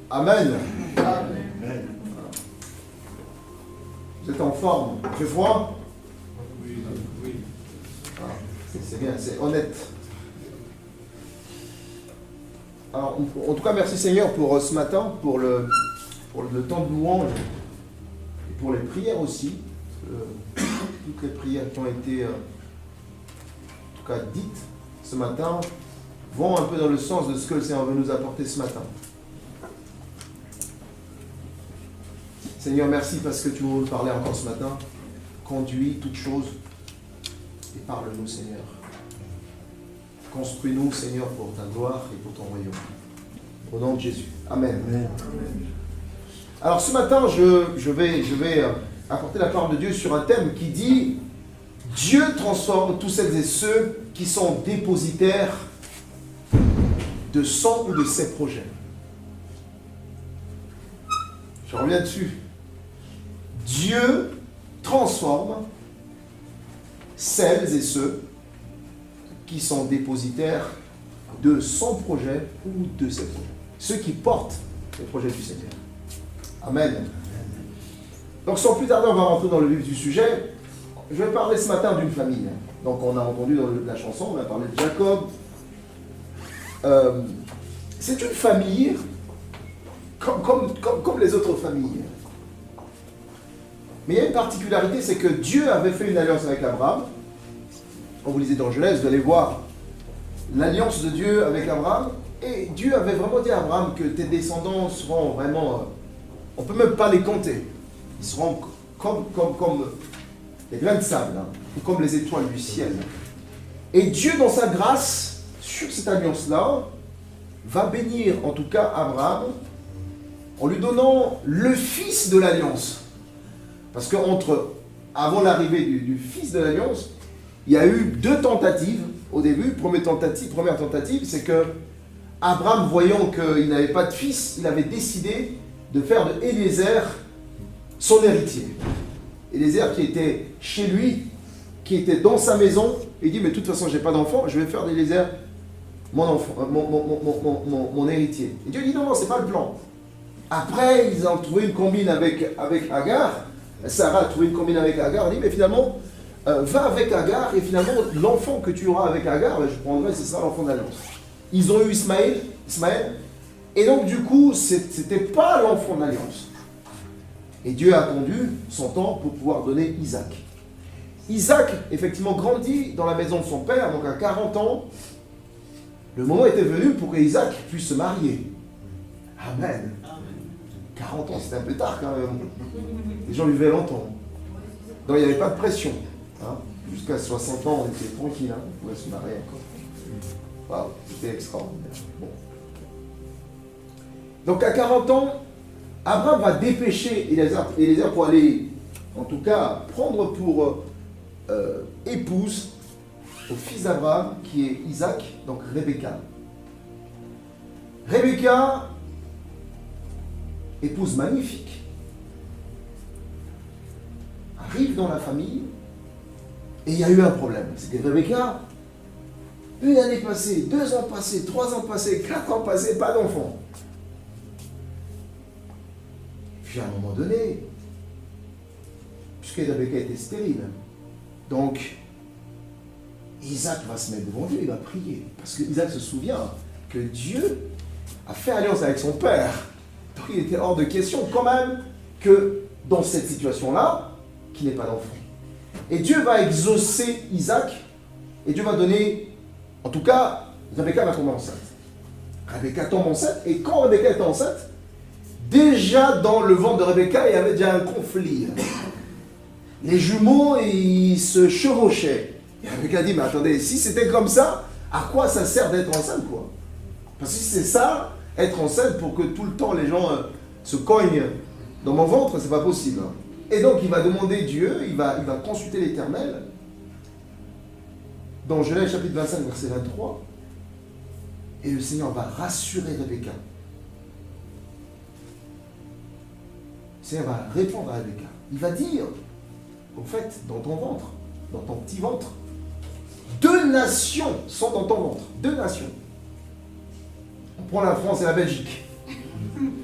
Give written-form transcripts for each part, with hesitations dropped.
Amen. Vous êtes en forme. Il fait froid? Oui. Ah, c'est bien, c'est honnête. Alors, en tout cas, merci Seigneur pour ce matin, pour le temps de louange et pour les prières aussi. Toutes les prières qui ont été en tout cas dites ce matin vont un peu dans le sens de ce que le Seigneur veut nous apporter ce matin. Seigneur, merci parce que tu veux nous parler encore ce matin. Conduis toutes choses et parle-nous, Seigneur. Construis-nous, Seigneur, pour ta gloire et pour ton royaume. Au nom de Jésus. Amen. Amen. Alors ce matin, je vais apporter la parole de Dieu sur un thème qui dit « Dieu transforme tous celles et ceux qui sont dépositaires de son ou de ses projets. » Je reviens dessus. Dieu transforme celles et ceux qui sont dépositaires de son projet ou de ses projets. Ceux qui portent le projet du Seigneur. Amen. Donc sans plus tarder, on va rentrer dans le vif du sujet. Je vais parler ce matin d'une famille. Donc on a entendu dans la chanson, on a parlé de Jacob. C'est une famille comme les autres familles. Mais il y a une particularité, c'est que Dieu avait fait une alliance avec Abraham. Quand vous lisez dans Genèse, vous allez voir l'alliance de Dieu avec Abraham. Et Dieu avait vraiment dit à Abraham que tes descendants seront vraiment... on ne peut même pas les compter. Ils seront comme les grains de sable, ou comme les étoiles du ciel. Et Dieu, dans sa grâce, sur cette alliance-là, va bénir en tout cas Abraham en lui donnant le fils de l'alliance. Parce avant l'arrivée du fils de l'alliance, il y a eu 2 tentatives au début. Première tentative, c'est que Abraham, voyant qu'il n'avait pas de fils, il avait décidé de faire de Élézer son héritier. Élézer qui était chez lui, qui était dans sa maison, il dit, mais de toute façon, je n'ai pas d'enfant, je vais faire d'Élézer mon enfant, mon héritier. Et Dieu dit, non, c'est pas le plan. Après, ils ont trouvé une combine avec Agar. Sarah a trouvé une combine avec Agar. Elle dit, mais finalement, va avec Agar, et finalement, l'enfant que tu auras avec Agar, je prendrai, ce sera l'enfant d'alliance. Ils ont eu Ismaël, et donc du coup, c'était pas l'enfant d'alliance. Et Dieu a attendu son temps pour pouvoir donner Isaac. Isaac, effectivement, grandit dans la maison de son père, donc à 40 ans, le moment était venu pour que Isaac puisse se marier. Amen. 40 ans, c'était un peu tard quand même. Les gens vivaient longtemps. Donc il n'y avait pas de pression. Jusqu'à 60 ans, on était tranquille, on pouvait se marier encore. Wow, c'était extraordinaire. Bon. Donc à 40 ans, Abraham va dépêcher Élézer pour aller, en tout cas, prendre pour épouse au fils d'Abraham, qui est Isaac, donc Rebecca. Rebecca, épouse magnifique, arrive dans la famille, et il y a eu un problème. C'est que Rebecca, 1 année passée, 2 ans passés, 3 ans passés, 4 ans passés, pas d'enfant. Puis à un moment donné, puisque Rebecca était stérile, donc Isaac va se mettre devant Dieu, il va prier. Parce que Isaac se souvient que Dieu a fait alliance avec son père. Donc il était hors de question quand même que dans cette situation-là, qu'il n'ait pas d'enfant. Et Dieu va exaucer Isaac, et Dieu va donner, en tout cas, Rebecca va tomber enceinte. Rebecca tombe enceinte, et quand Rebecca est enceinte, déjà dans le ventre de Rebecca, il y avait déjà un conflit. Les jumeaux, ils se chevauchaient. Et Rebecca dit, mais attendez, si c'était comme ça, à quoi ça sert d'être enceinte, quoi? Parce que si c'est ça, être enceinte pour que tout le temps les gens se cognent dans mon ventre, c'est pas possible. Et donc il va demander Dieu, il va consulter l'Éternel. Dans Genèse chapitre 25, verset 23, et le Seigneur va rassurer Rebecca. Le Seigneur va répondre à Rebecca. Il va dire, au fait, dans ton ventre, dans ton petit ventre, 2 2 nations sont dans ton ventre. 2 nations. On prend la France et la Belgique.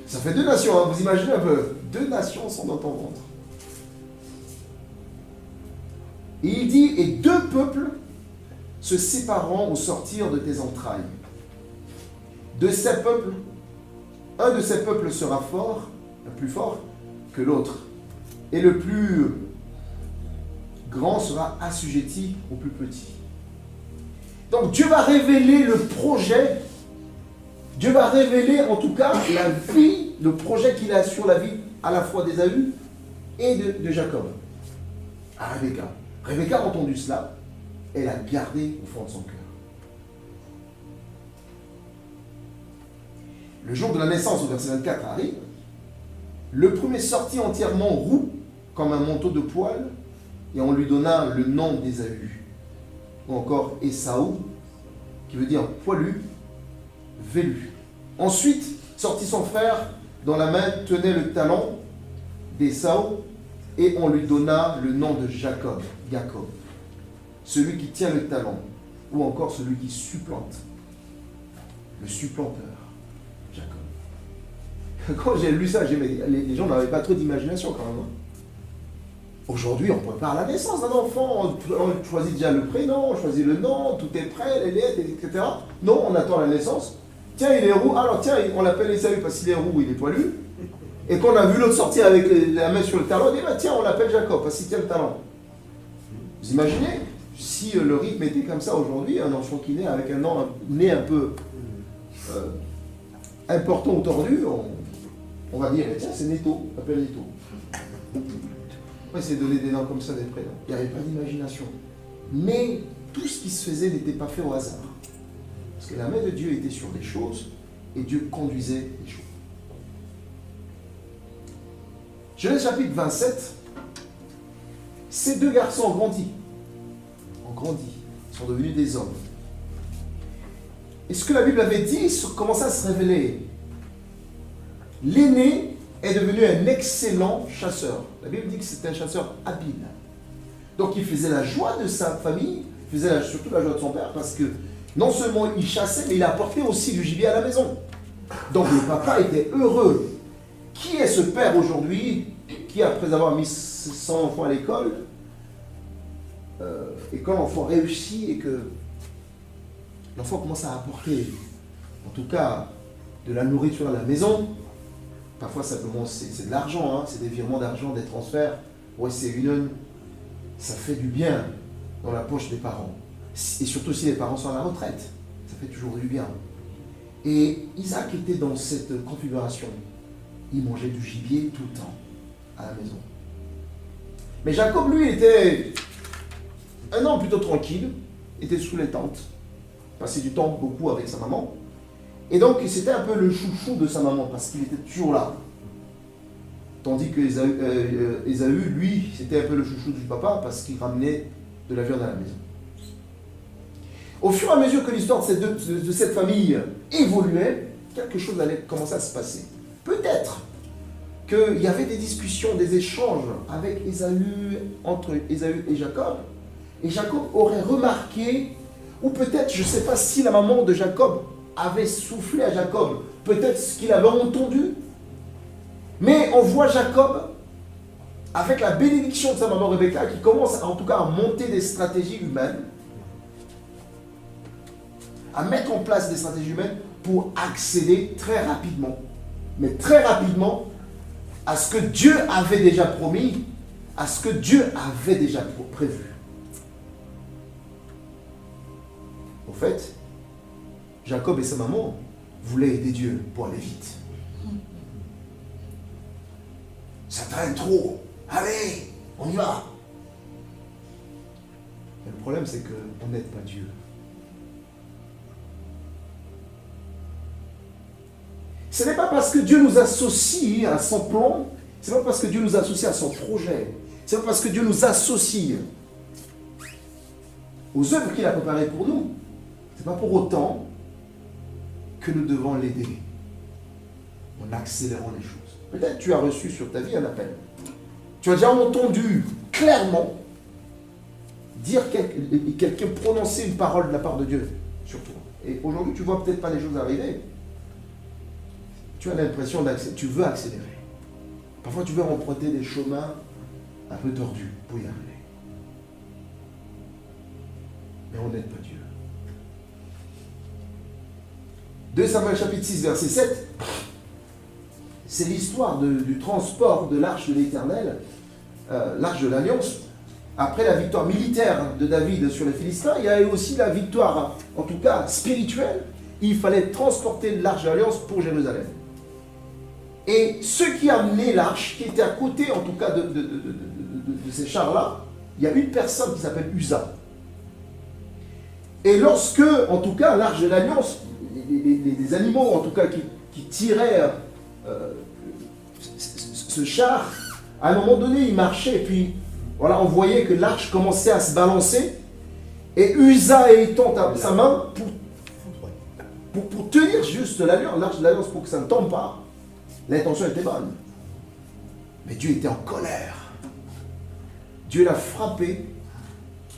Ça fait 2 nations, hein, vous imaginez un peu. 2 nations sont dans ton ventre. Et il dit, et 2 peuples se sépareront au sortir de tes entrailles. De ces peuples, un de ces peuples sera fort, plus fort que l'autre. Et le plus grand sera assujetti au plus petit. Donc Dieu va révéler le projet, Dieu va révéler en tout cas la vie, le projet qu'il a sur la vie à la fois d'Ésaü et de Jacob. À Rebecca. Rebecca a entendu cela, elle a gardé au fond de son cœur. Le jour de la naissance, au verset 24, arrive. Le premier sortit entièrement roux, comme un manteau de poil, et on lui donna le nom d'Ésaü. Ou encore Ésaü, qui veut dire poilu, velu. Ensuite, sortit son frère, dont la main tenait le talon d'Ésaü, et on lui donna le nom de Jacob, celui qui tient le talon, ou encore celui qui supplante, le supplanteur, Jacob. Quand j'ai lu ça, les gens n'avaient pas trop d'imagination quand même. Aujourd'hui, on prépare la naissance d'un enfant, on choisit déjà le prénom, on choisit le nom, tout est prêt, les lettres, etc. Non, on attend la naissance. Tiens, il est roux, alors tiens, on l'appelle Ésaü parce qu'il est roux, il est poilu. Et qu'on a vu l'autre sortir avec la main sur le talon, on dit, bah, tiens, on l'appelle Jacob parce qu'il tient le talon. Vous imaginez, si le rythme était comme ça aujourd'hui, un enfant qui naît avec un nez un peu important ou tordu, on va dire, tiens, c'est Netto, appelle Netto. On va essayer de donner des noms comme ça, des prénoms. Il n'y avait pas d'imagination. Mais tout ce qui se faisait n'était pas fait au hasard. Parce que la main de Dieu était sur les choses et Dieu conduisait les choses. Genèse chapitre 27, ces 2 garçons ont grandi, sont devenus des hommes. Et ce que la Bible avait dit commençait à se révéler. L'aîné est devenu un excellent chasseur. La Bible dit que c'était un chasseur habile. Donc il faisait la joie de sa famille, il faisait surtout la joie de son père, parce que non seulement il chassait, mais il apportait aussi du gibier à la maison. Donc le papa était heureux. Qui est ce père aujourd'hui qui, après avoir mis son enfant à l'école, et quand l'enfant réussit et que l'enfant commence à apporter, en tout cas, de la nourriture à la maison, parfois simplement c'est de l'argent, hein, c'est des virements d'argent, des transferts, ouais, ça fait du bien dans la poche des parents. Et surtout si les parents sont à la retraite, ça fait toujours du bien. Et Isaac était dans cette configuration. Il mangeait du gibier tout le temps à la maison. Mais Jacob, lui, était un homme plutôt tranquille, était sous les tentes, passait du temps beaucoup avec sa maman. Et donc, c'était un peu le chouchou de sa maman, parce qu'il était toujours là. Tandis que Ésaü, lui, c'était un peu le chouchou du papa, parce qu'il ramenait de la viande à la maison. Au fur et à mesure que l'histoire de cette famille évoluait, quelque chose allait commencer à se passer. Peut-être qu'il y avait des discussions, des échanges avec entre Ésaü et Jacob aurait remarqué, ou peut-être, je ne sais pas si la maman de Jacob avait soufflé à Jacob, peut-être ce qu'il avait entendu, mais on voit Jacob, avec la bénédiction de sa maman Rebecca, qui commence en tout cas à monter des stratégies humaines, à mettre en place des stratégies humaines pour accéder très rapidement, mais très rapidement, à ce que Dieu avait déjà promis, à ce que Dieu avait déjà prévu. En fait, Jacob et sa maman voulaient aider Dieu pour aller vite. Ça traîne trop. Allez, on y va. Mais le problème, c'est qu'on n'aide pas Dieu. Ce n'est pas parce que Dieu nous associe à son plan, ce n'est pas parce que Dieu nous associe à son projet, ce n'est pas parce que Dieu nous associe aux œuvres qu'il a préparées pour nous, ce n'est pas pour autant que nous devons l'aider en accélérant les choses. Peut-être tu as reçu sur ta vie un appel. Tu as déjà entendu clairement quelqu'un prononcer une parole de la part de Dieu sur toi. Et aujourd'hui, tu vois peut-être pas les choses arriver. Tu as l'impression tu veux accélérer. Parfois, tu veux emprunter des chemins un peu tordus pour y arriver. Mais on n'aide pas Dieu. 2 Samuel chapitre 6, verset 7, c'est l'histoire du transport de l'arche de l'Éternel, l'arche de l'Alliance. Après la victoire militaire de David sur les Philistins, il y a eu aussi la victoire, en tout cas spirituelle. Il fallait transporter l'arche de l'Alliance pour Jérusalem. Et ceux qui amenaient l'arche, qui étaient à côté, en tout cas, de ces chars-là, il y a une personne qui s'appelle Uza. Et lorsque, en tout cas, l'arche de l'Alliance, les animaux, en tout cas, qui tiraient ce char, à un moment donné, ils marchaient, et puis, voilà, on voyait que l'arche commençait à se balancer, et Uza étend sa main pour tenir juste l'arche de l'Alliance pour que ça ne tombe pas. L'intention était bonne. Mais Dieu était en colère. Dieu l'a frappé, et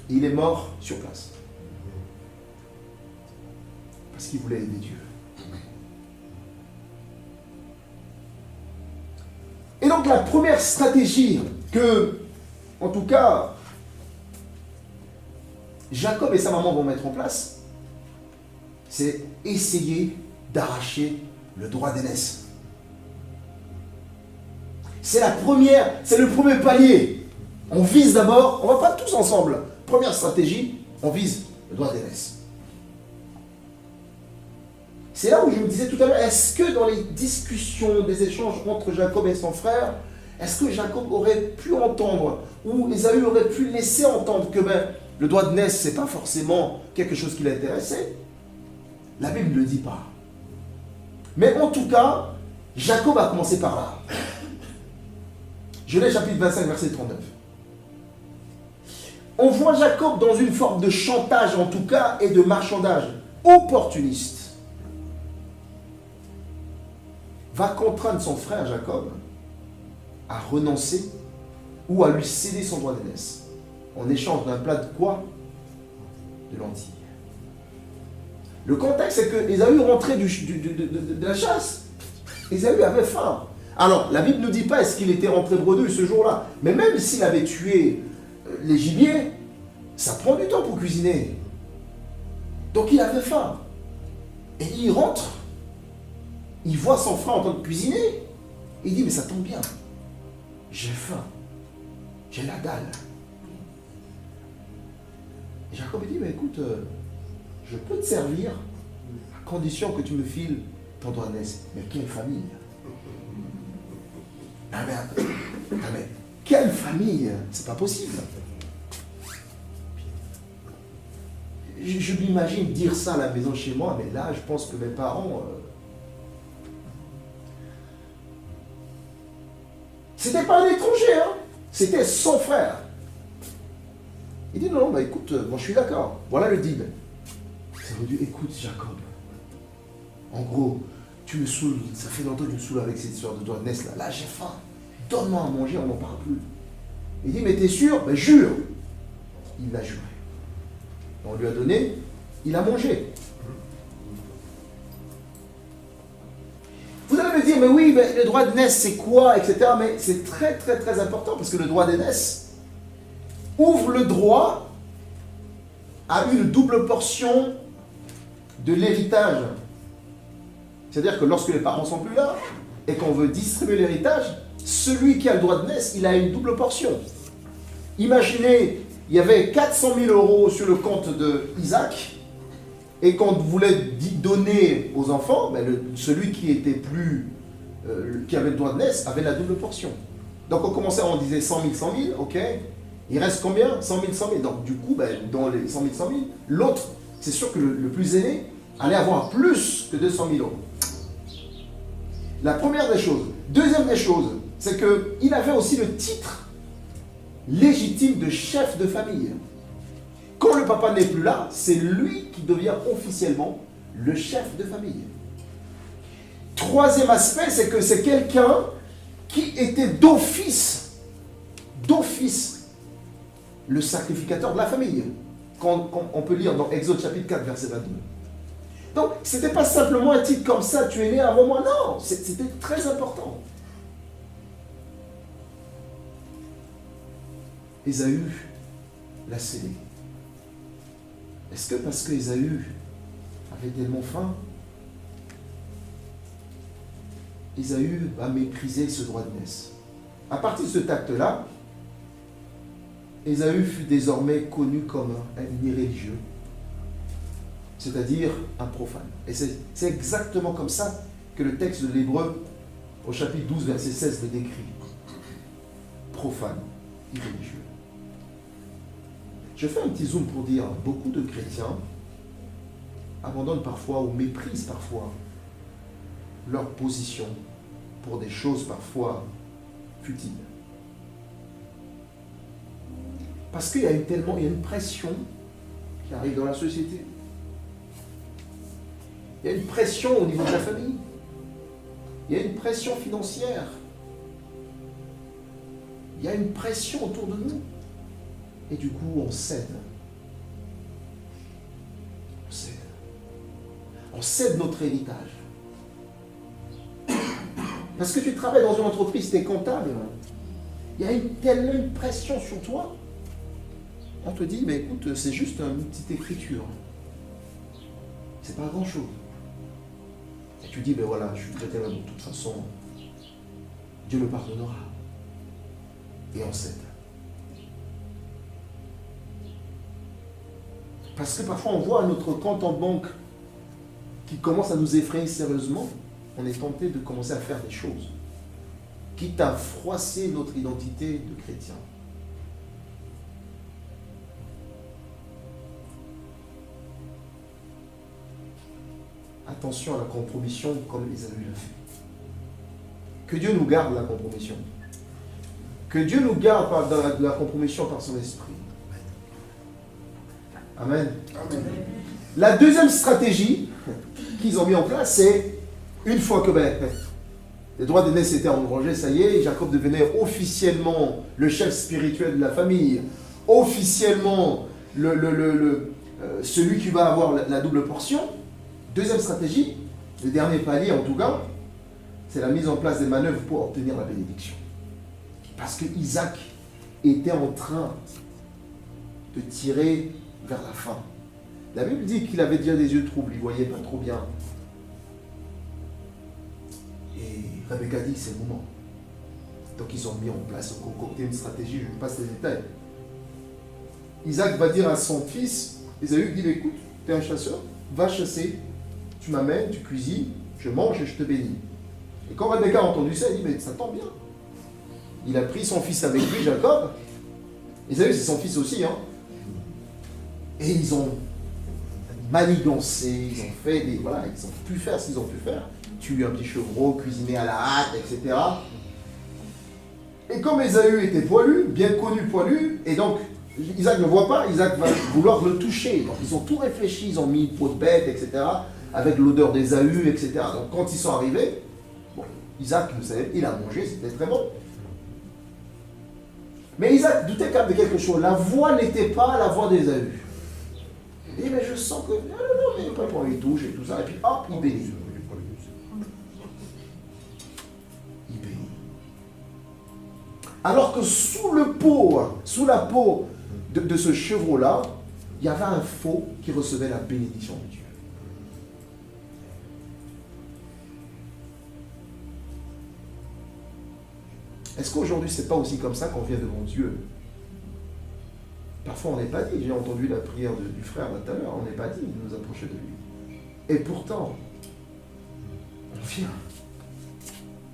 il est mort sur place. Parce qu'il voulait aider Dieu. Et donc la première stratégie que, en tout cas, Jacob et sa maman vont mettre en place, c'est essayer d'arracher le droit d'aînesse. C'est le premier palier. On vise d'abord, on ne va pas tous ensemble. Première stratégie, on vise le droit d'aînesse. C'est là où je me disais tout à l'heure, est-ce que dans les discussions, des échanges entre Jacob et son frère, est-ce que Jacob aurait pu entendre, ou Ésaü aurait pu laisser entendre que le droit d'aînesse, ce n'est pas forcément quelque chose qui l'intéressait? La Bible ne le dit pas. Mais en tout cas, Jacob a commencé par là. Genèse chapitre 25, verset 39. On voit Jacob dans une forme de chantage, en tout cas, et de marchandage opportuniste. Va contraindre son frère Jacob à renoncer ou à lui céder son droit d'aînesse en échange d'un plat de quoi? De lentilles. Le contexte, c'est que Ésaü rentrait de la chasse. Ésaü avait faim. Alors, la Bible ne nous dit pas est-ce qu'il était rentré bredouille ce jour-là. Mais même s'il avait tué les gibiers, ça prend du temps pour cuisiner. Donc il avait faim. Et il rentre. Il voit son frère en train de cuisiner. Il dit, mais ça tombe bien. J'ai faim. J'ai la dalle. Et Jacob dit, mais écoute, je peux te servir à condition que tu me files ton droit d'aînesse. Mais quelle famille! Ah mais quelle famille! C'est pas possible. Je m'imagine dire ça à la maison chez moi, mais là, je pense que mes parents... C'était pas un étranger, hein. C'était son frère. Il dit, non, écoute, moi je suis d'accord. Voilà le deal. Ça veut dire, écoute, Jacob, en gros, tu me saoules, ça fait longtemps que tu me saoules avec cette histoire de droit d'aînesse là. Là, j'ai faim. Donne-moi à manger, on n'en parle plus. Il dit, mais t'es sûr? Ben jure. Il l'a juré. On lui a donné, il a mangé. Vous allez me dire, mais oui, mais le droit d'aînesse, c'est quoi, etc. Mais c'est très, très, très important parce que le droit d'aînesse ouvre le droit à une double portion de l'héritage. C'est-à-dire que lorsque les parents ne sont plus là et qu'on veut distribuer l'héritage, celui qui a le droit d'aînesse, il a une double portion. Imaginez, il y avait 400 000 € sur le compte d'Isaac. Et quand on voulait donner aux enfants, celui qui était qui avait le droit d'aînesse avait la double portion. Donc on commençait, on disait 100 000, 100 000, ok. Il reste combien? 100 000, 100 000. Donc du coup, dans les 100 000, 100 000, l'autre, c'est sûr que le plus aîné allait avoir plus que 200 000 €. La première des choses. Deuxième des choses, c'est qu'il avait aussi le titre légitime de chef de famille. Quand le papa n'est plus là, c'est lui qui devient officiellement le chef de famille. Troisième aspect, c'est que c'est quelqu'un qui était d'office le sacrificateur de la famille. On peut lire dans Exode chapitre 4, verset 22. Donc, ce n'était pas simplement un titre comme ça, tu es né avant moi, non, c'était très important. Ésaü l'a scellé. Est-ce que parce qu'Ésaü avait tellement faim, Ésaü va mépriser ce droit de naissance? À partir de ce acte-là, Ésaü fut désormais connu comme un irréligieux, c'est-à-dire un profane. Et c'est exactement comme ça que le texte de l'Hébreu, au chapitre 12, verset 16, le décrit. Profane, irréligieux. Je fais un petit zoom pour dire, beaucoup de chrétiens abandonnent parfois ou méprisent parfois leur position pour des choses parfois futiles. Parce qu'il y a une pression qui arrive dans la société. Il y a une pression au niveau de la famille. Il y a une pression financière. Il y a une pression autour de nous. Et du coup, on cède. On cède. On cède notre héritage. Parce que tu travailles dans une entreprise, tu es comptable. Il y a tellement une pression sur toi. On te dit, mais écoute, c'est juste une petite écriture. C'est pas grand-chose. Et tu dis, ben voilà, je suis traité de toute façon. Dieu le pardonnera. Et on cède. Parce que parfois on voit notre compte en banque qui commence à nous effrayer sérieusement, on est tenté de commencer à faire des choses, quitte à froisser notre identité de chrétien. Attention à la compromission comme Ésaü l'a fait. Que Dieu nous garde la compromission. Que Dieu nous garde de la compromission par son esprit. Amen. Amen. La deuxième stratégie qu'ils ont mis en place, c'est une fois que les droits d'aînés étaient engrangés, ça y est, Jacob devenait officiellement le chef spirituel de la famille, officiellement celui qui va avoir la double portion. Deuxième stratégie, le dernier palier en tout cas, c'est la mise en place des manœuvres pour obtenir la bénédiction. Parce que Isaac était en train de tirer vers la fin. La Bible dit qu'il avait déjà des yeux troubles, il ne voyait pas trop bien. Et Rebecca dit c'est le moment. Donc ils ont mis en place, concocté une stratégie, je vous passe les détails. Isaac va dire à son fils, Ésaü dit, écoute, tu es un chasseur, va chasser, tu m'amènes, tu cuisines, je mange et je te bénis. Et quand Rebecca a entendu ça, il dit, mais ça tombe bien. Il a pris son fils avec lui, Jacob. Ésaü, c'est son fils aussi, hein. Et ils ont manigancé, ils ont fait des... Voilà, ils ont pu faire ce qu'ils ont pu faire. Tuer un petit chevreau, cuisiner à la hâte, etc. Et comme Ésaü était poilu, bien connu poilu, et donc Isaac ne voit pas, Isaac va vouloir le toucher. Donc ils ont tout réfléchi, ils ont mis une peau de bête, etc. Avec l'odeur d'Ésaü, etc. Donc quand ils sont arrivés, bon, Isaac, vous savez, il a mangé, c'était très bon. Mais Isaac doutait quand même de quelque chose. La voix n'était pas la voix d'Ésaü. Il dit, mais je sens que... Non, mais pas pour les touches et tout ça. Et puis hop, il bénit. Il bénit. Alors que sous la peau de ce chevreau-là, il y avait un faux qui recevait la bénédiction de Dieu. Est-ce qu'aujourd'hui, c'est pas aussi comme ça qu'on vient devant Dieu? Parfois, on n'est pas dit. J'ai entendu la prière du frère là tout à l'heure. On n'est pas dit de nous approcher de lui. Et pourtant, on vient.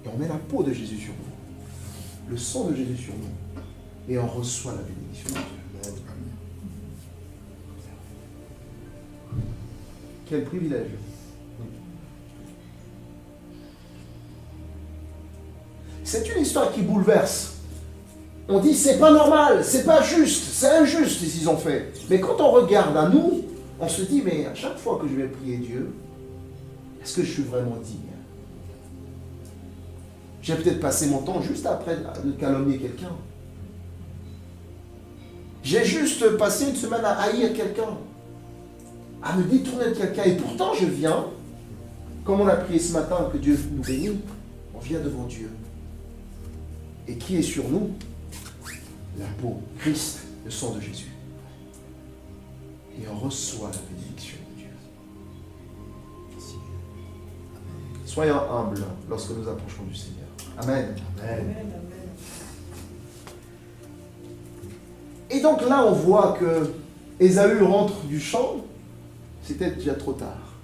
Et on met la peau de Jésus sur nous. Le sang de Jésus sur nous. Et on reçoit la bénédiction de Dieu. Quel privilège. C'est une histoire qui bouleverse. On dit c'est pas normal, c'est pas juste, c'est injuste ce qu'ils ont fait. Mais quand on regarde à nous, on se dit mais à chaque fois que je vais prier Dieu, est-ce que je suis vraiment digne? J'ai peut-être passé mon temps juste après de calomnier quelqu'un. J'ai juste passé une semaine à haïr quelqu'un, à me détourner de quelqu'un. Et pourtant, je viens, comme on a prié ce matin, que Dieu nous bénisse, on vient devant Dieu. Et qui est sur nous? La peau, Christ, le sang de Jésus. Et on reçoit la bénédiction de Dieu. Soyons humbles lorsque nous approchons du Seigneur. Amen. Amen. Et donc là, on voit que Ésaü rentre du champ. C'était déjà trop tard.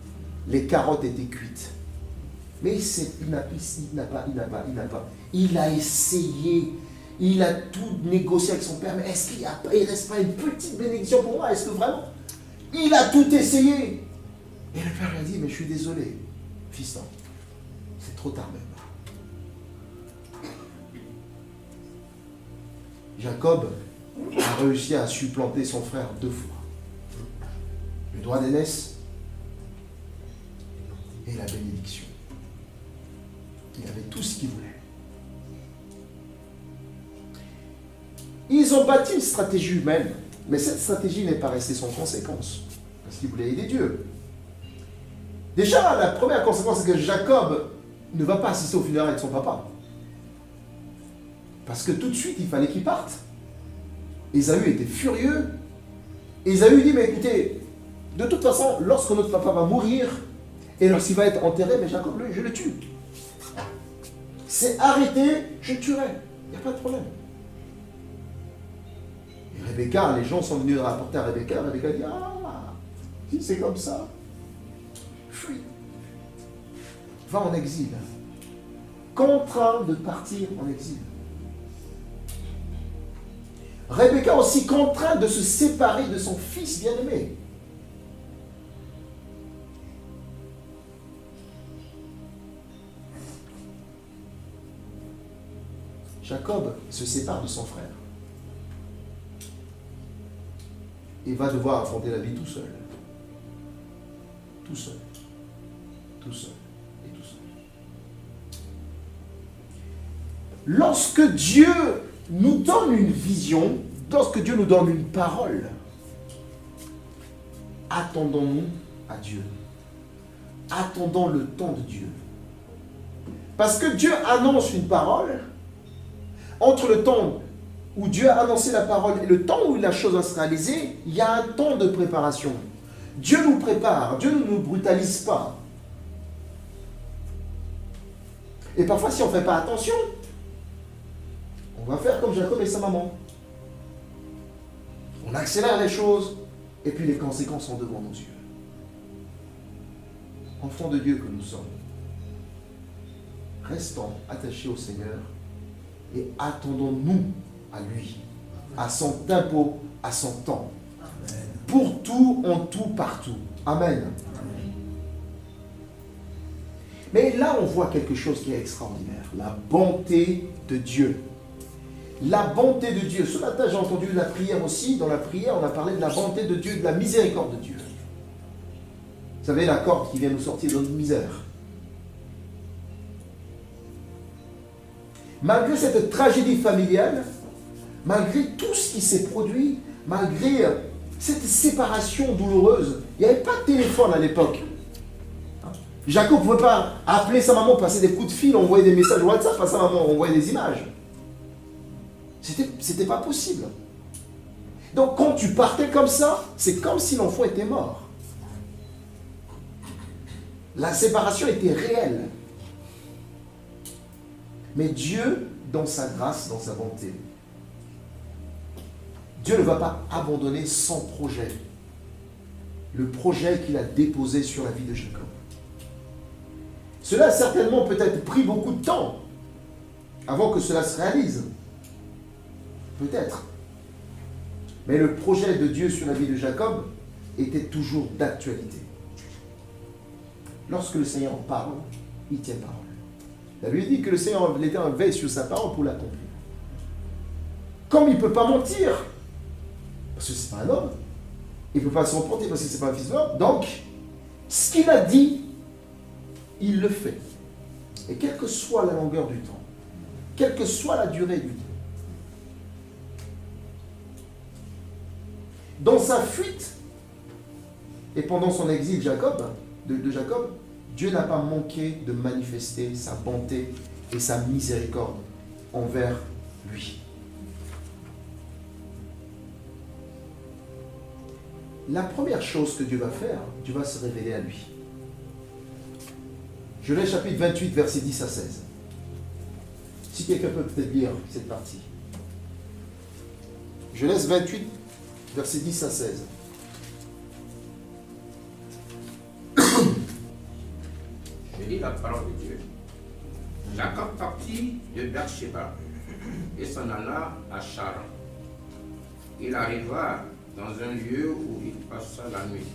Les carottes étaient cuites. Mais il n'a pas. Il a essayé. Il a tout négocié avec son père. Mais est-ce qu'il ne reste pas une petite bénédiction pour moi? Est-ce que vraiment? Il a tout essayé. Et le père lui a dit, mais je suis désolé, fiston. C'est trop tard même. Jacob a réussi à supplanter son frère 2 fois. Le droit d'aînesse et la bénédiction. Il avait tout ce qu'il voulait. Ils ont bâti une stratégie humaine, mais cette stratégie n'est pas restée sans conséquence, parce qu'ils voulaient aider Dieu. Déjà, la première conséquence, c'est que Jacob ne va pas assister au funérailles de son papa. Parce que tout de suite, il fallait qu'il parte. Ésaü était furieux. Ésaü dit, mais écoutez, de toute façon, lorsque notre papa va mourir, et lorsqu'il va être enterré, mais Jacob, je le tue. C'est arrêté, je le tuerai. Il n'y a pas de problème. Et Rebecca, les gens sont venus rapporter à Rebecca. Rebecca dit, ah, si c'est comme ça, fuis. Va en exil. Contraint de partir en exil. Rebecca aussi contrainte de se séparer de son fils bien-aimé. Jacob se sépare de son frère. Il va devoir affronter la vie tout seul. Tout seul. Tout seul. Et tout seul. Lorsque Dieu nous donne une vision, lorsque Dieu nous donne une parole, attendons-nous à Dieu. Attendons le temps de Dieu. Parce que Dieu annonce une parole, entre le temps où Dieu a annoncé la parole et le temps où la chose va se réaliser, il y a un temps de préparation. Dieu nous prépare, Dieu ne nous brutalise pas. Et parfois, si on ne fait pas attention, on va faire comme Jacob et sa maman. On accélère les choses, et puis les conséquences sont devant nos yeux. Enfants de Dieu que nous sommes, restons attachés au Seigneur et attendons-nous à lui, à son tempo, à son temps. Amen. Pour tout, en tout, partout. Amen. Amen. Mais là, on voit quelque chose qui est extraordinaire. La bonté de Dieu. La bonté de Dieu. Ce matin, j'ai entendu la prière aussi. Dans la prière, on a parlé de la bonté de Dieu, de la miséricorde de Dieu. Vous savez, la corde qui vient nous sortir de notre misère. Malgré cette tragédie familiale, malgré tout ce qui s'est produit, malgré cette séparation douloureuse, il n'y avait pas de téléphone à l'époque. Jacob ne pouvait pas appeler sa maman, passer des coups de fil, envoyer des messages WhatsApp à sa maman, envoyer des images. C'était pas possible. Donc quand tu partais comme ça, c'est comme si l'enfant était mort. La séparation était réelle. Mais Dieu, dans sa grâce, dans sa bonté, Dieu ne va pas abandonner son projet. Le projet qu'il a déposé sur la vie de Jacob. Cela a certainement peut-être pris beaucoup de temps avant que cela se réalise. Peut-être. Mais le projet de Dieu sur la vie de Jacob était toujours d'actualité. Lorsque le Seigneur parle, il tient parole. La Bible dit que le Seigneur l'Éternel veille sur sa parole pour l'accomplir. Comme il ne peut pas mentir, parce que ce n'est pas un homme, il ne peut pas se reporter parce que ce n'est pas un fils d'homme, donc, ce qu'il a dit, il le fait. Et quelle que soit la longueur du temps, quelle que soit la durée du temps, dans sa fuite et pendant son exil de Jacob, Dieu n'a pas manqué de manifester sa bonté et sa miséricorde envers lui. La première chose que Dieu va faire, Dieu va se révéler à lui. Genèse chapitre 28, versets 10 à 16. Si quelqu'un peut peut-être lire cette partie. Genèse 28, versets 10 à 16. Je lis la parole de Dieu. Jacob partit de Beersheba et s'en alla à Charan. Il arriva dans un lieu où il passa la nuit,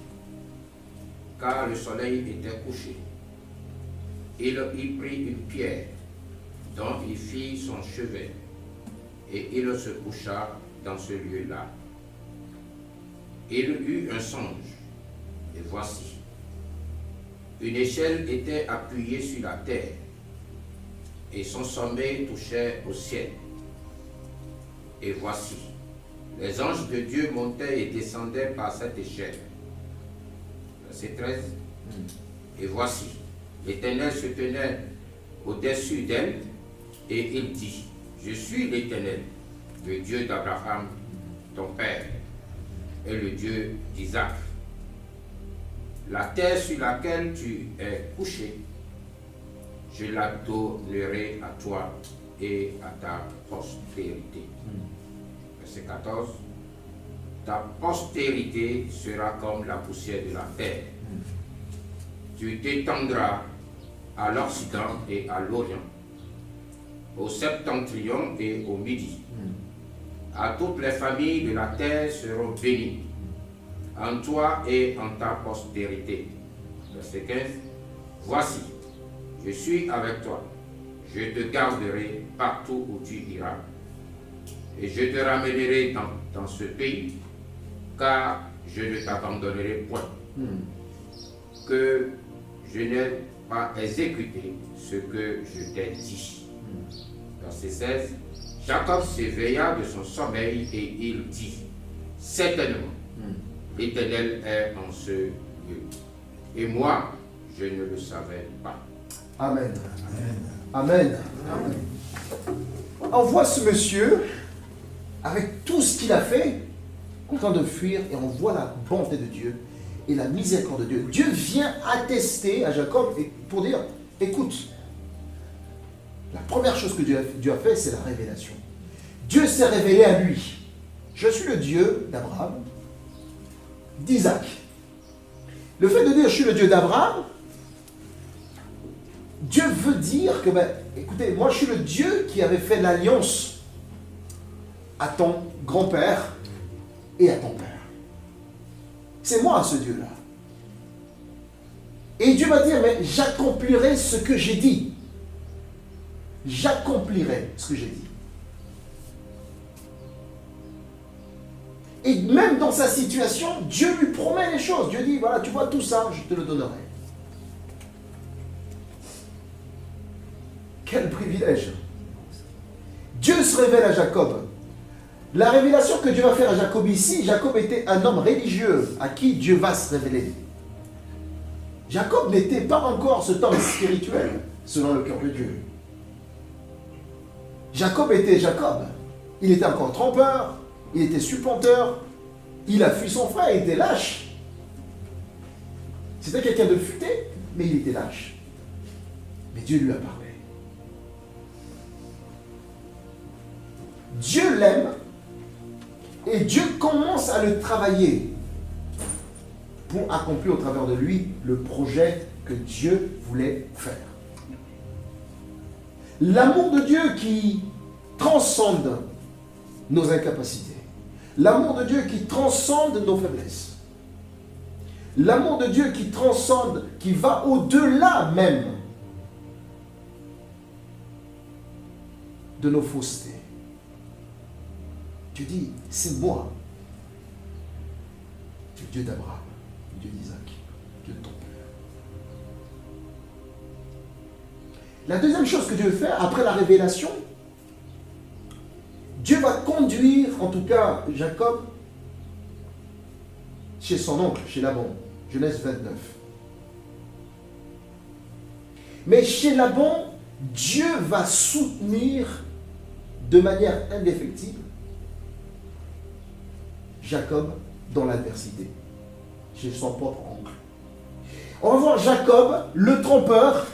car le soleil était couché. Il y prit une pierre dont il fit son chevet, et il se coucha dans ce lieu-là. Il eut un songe, et voici, une échelle était appuyée sur la terre, et son sommet touchait au ciel. Et voici, les anges de Dieu montaient et descendaient par cette échelle. Verset 13. Et voici, l'Éternel se tenait au-dessus d'elle, et il dit, je suis l'Éternel, le Dieu d'Abraham, ton père, et le Dieu d'Isaac. La terre sur laquelle tu es couché, je la donnerai à toi et à ta postérité. Verset 14. Ta postérité sera comme la poussière de la terre. Tu t'étendras à l'Occident et à l'Orient, au septentrion et au midi. À toutes les familles de la terre seront bénies, en toi et en ta postérité. Verset 15. Voici, je suis avec toi, je te garderai partout où tu iras, et je te ramènerai dans ce pays, car je ne t'abandonnerai point. Que je n'ai pas exécuté ce que je t'ai dit. Verset 16. Jacob s'éveilla de son sommeil et il dit, certainement, l'Éternel est en ce lieu. Et moi, je ne le savais pas. Amen. Amen. Amen. On voit ce monsieur, avec tout ce qu'il a fait, content de fuir, et on voit la bonté de Dieu et la miséricorde de Dieu. Dieu vient attester à Jacob pour dire, écoute, la première chose que Dieu a fait, c'est la révélation. Dieu s'est révélé à lui. Je suis le Dieu d'Abraham, d'Isaac. Le fait de dire je suis le Dieu d'Abraham, Dieu veut dire que, écoutez, moi je suis le Dieu qui avait fait l'alliance à ton grand-père et à ton père. C'est moi ce Dieu-là. Et Dieu va dire, mais j'accomplirai ce que j'ai dit. J'accomplirai ce que j'ai dit. Et même dans sa situation, Dieu lui promet les choses. Dieu dit, voilà, tu vois tout ça, je te le donnerai. Quel privilège. Dieu se révèle à Jacob. La révélation que Dieu va faire à Jacob ici, Jacob était un homme religieux à qui Dieu va se révéler. Jacob n'était pas encore cet homme spirituel, selon le cœur de Dieu. Jacob était Jacob. Il était encore trompeur, il était supplanteur, il a fui son frère, il était lâche. C'était quelqu'un de futé, mais il était lâche. Mais Dieu lui a parlé. Dieu l'aime et Dieu commence à le travailler pour accomplir au travers de lui le projet que Dieu voulait faire. L'amour de Dieu qui transcende nos incapacités. L'amour de Dieu qui transcende nos faiblesses. L'amour de Dieu qui transcende, qui va au-delà même de nos faussetés. Tu dis, c'est moi, le Dieu d'Abraham, le Dieu d'Isaac, Dieu de ton père. La deuxième chose que Dieu veut faire, après la révélation, Dieu va conduire, en tout cas Jacob, chez son oncle, chez Laban. Genèse 29. Mais chez Laban, Dieu va soutenir de manière indéfectible Jacob dans l'adversité, chez son propre oncle. On va voir Jacob, le trompeur,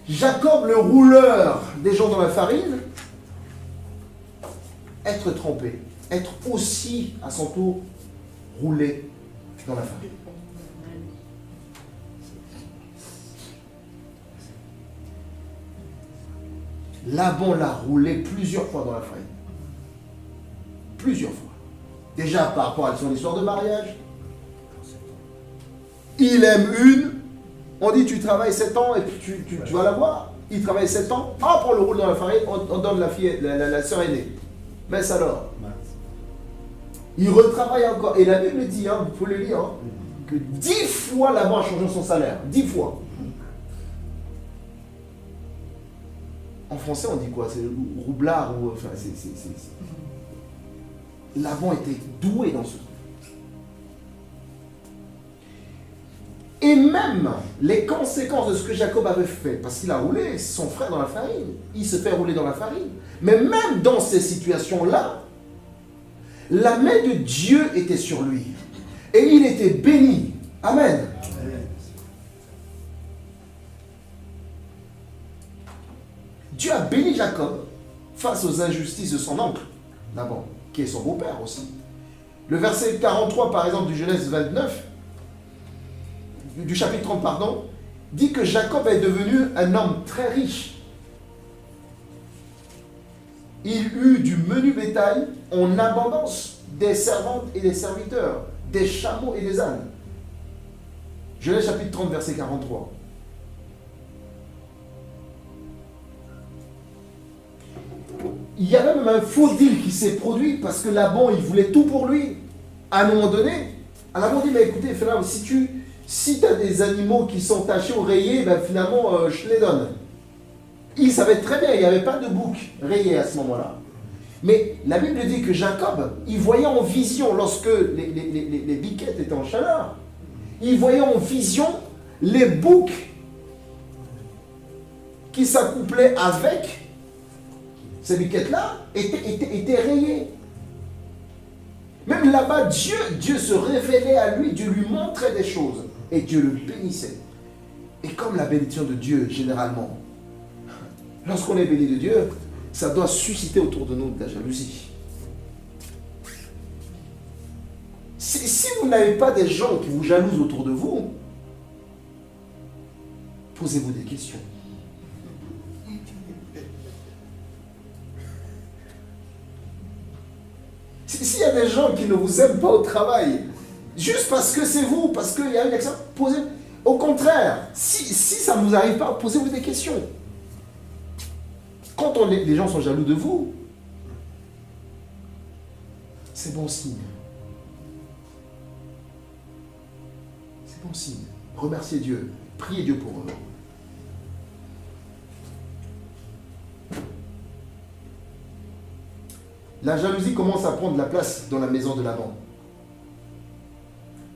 Jacob, le rouleur des gens dans la farine, être trompé, être aussi à son tour roulé dans la farine. Laban l'a roulé plusieurs fois dans la farine. Plusieurs fois. Déjà par rapport à son histoire de mariage. Il aime une. On dit tu travailles 7 ans et puis tu vas la voir. Il travaille 7 ans. Hop, on le roule dans la farine, on donne la fille, la sœur aînée. Mais ça alors. Il retravaille encore. Et la Bible dit, vous pouvez le lire, que 10 fois Laban a changé son salaire. 10 fois. En français, on dit quoi? C'est roublard ou... Enfin, Laban était doué dans ce truc. Et même les conséquences de ce que Jacob avait fait, parce qu'il a roulé son frère dans la farine, il se fait rouler dans la farine. Mais même dans ces situations-là, la main de Dieu était sur lui. Et il était béni. Amen. Dieu a béni Jacob face aux injustices de son oncle, Laban, qui est son beau-père aussi. Le verset 43, par exemple, du Genèse 29, du chapitre 30, pardon, dit que Jacob est devenu un homme très riche. Il eut du menu bétail en abondance, des servantes et des serviteurs, des chameaux et des ânes. Genèse chapitre 30, verset 43. Il y a même un faux deal qui s'est produit parce que Laban, il voulait tout pour lui. À un moment donné, Laban dit, mais écoutez, si tu as des animaux qui sont tachés ou rayés, ben finalement, je te les donne. Il savait très bien, il n'y avait pas de bouc rayé à ce moment-là. Mais la Bible dit que Jacob, il voyait en vision, lorsque les biquettes étaient en chaleur, il voyait en vision les boucs qui s'accouplaient avec ces biquettes-là étaient rayées. Même là-bas, Dieu se révélait à lui, Dieu lui montrait des choses et Dieu le bénissait. Et comme la bénédiction de Dieu, généralement, lorsqu'on est béni de Dieu, ça doit susciter autour de nous de la jalousie. Si vous n'avez pas des gens qui vous jalousent autour de vous, posez-vous des questions. S'il y a des gens qui ne vous aiment pas au travail, juste parce que c'est vous, parce qu'il y a une action, posez. Au contraire, si ça ne vous arrive pas, posez-vous des questions. Quand les gens sont jaloux de vous, c'est bon signe. C'est bon signe. Remerciez Dieu. Priez Dieu pour eux. La jalousie commence à prendre la place dans la maison de Laban.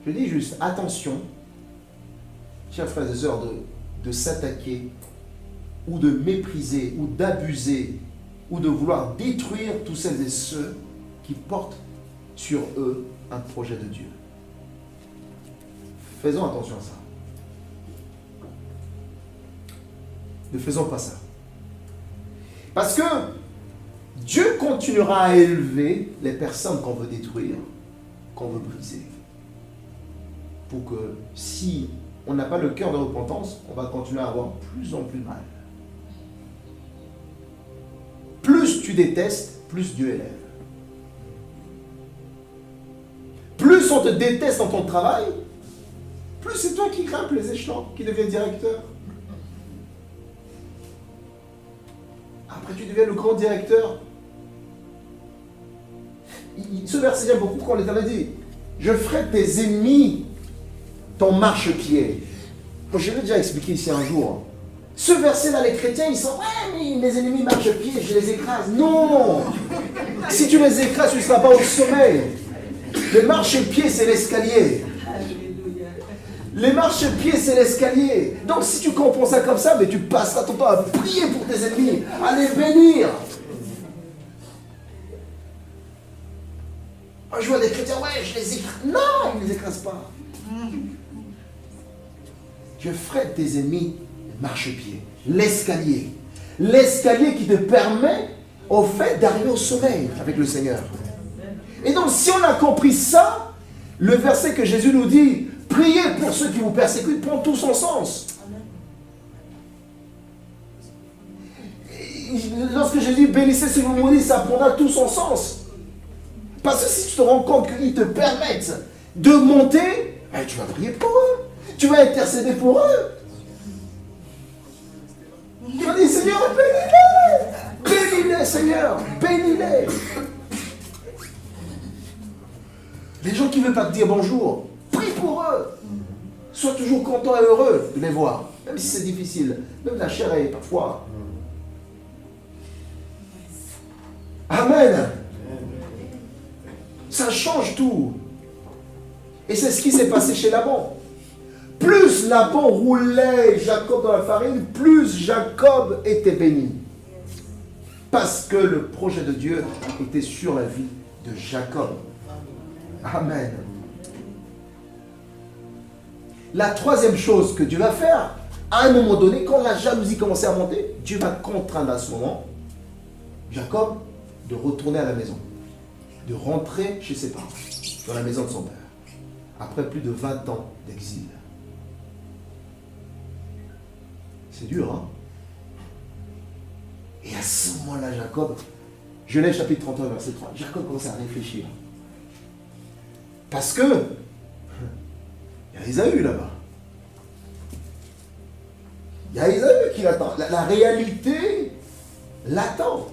Je dis juste, attention, chers frères et sœurs, de s'attaquer ou de mépriser ou d'abuser ou de vouloir détruire tous celles et ceux qui portent sur eux un projet de Dieu. Faisons attention à ça. Ne faisons pas ça. Parce que Dieu continuera à élever les personnes qu'on veut détruire, qu'on veut briser. Pour que si on n'a pas le cœur de repentance, on va continuer à avoir plus en plus mal. Plus tu détestes, plus Dieu élève. Plus on te déteste dans ton travail, plus c'est toi qui grimpes les échelons, qui deviens directeur. Après tu deviens le grand directeur. Ce verset vient beaucoup quand l'Éternel dit « Je ferai tes ennemis ton marchepied ». Moi, je l'ai déjà expliqué ici un jour. Ce verset-là, les chrétiens, ils sont « Ouais, mais mes ennemis marchepied, je les écrase ». Non. Si tu les écrases, tu ne seras pas au sommet. Le marchepied, c'est l'escalier. Les marchepieds, c'est l'escalier. Donc si tu comprends ça comme ça, mais tu passeras ton temps à prier pour tes ennemis, à les bénir. Moi, je vois des chrétiens, ouais, je les écrase. Non, ils ne les écrasent pas. Je ferai tes ennemis marchepieds. L'escalier. L'escalier qui te permet, au fait, d'arriver au sommeil avec le Seigneur. Et donc, si on a compris ça, le verset que Jésus nous dit, priez pour ceux qui vous persécutent, prend tout son sens. Lorsque Jésus dit bénissez ceux qui vous maudissent, ça prendra tout son sens. Parce que si tu te rends compte qu'ils te permettent de monter, tu vas prier pour eux. Tu vas intercéder pour eux. Tu vas dire, Seigneur, bénis-les. Bénis-les, Seigneur. Bénis-les. Les gens qui ne veulent pas te dire bonjour, prie pour eux. Sois toujours content et heureux de les voir. Même si c'est difficile. Même la chair est parfois. Amen. Ça change tout. Et c'est ce qui s'est passé chez Laban. Plus Laban roulait Jacob dans la farine, plus Jacob était béni. Parce que le projet de Dieu était sur la vie de Jacob. Amen. La troisième chose que Dieu va faire, à un moment donné, quand la jalousie commençait à monter, Dieu va contraindre à ce moment Jacob de retourner à la maison, de rentrer chez ses parents, dans la maison de son père, après plus de 20 ans d'exil. C'est dur, hein? Et à ce moment-là, Jacob, Genèse chapitre 31, verset 3, Jacob commence à réfléchir. Parce que, il y a Ésaü là-bas. Il y a Ésaü qui l'attend. La réalité l'attend.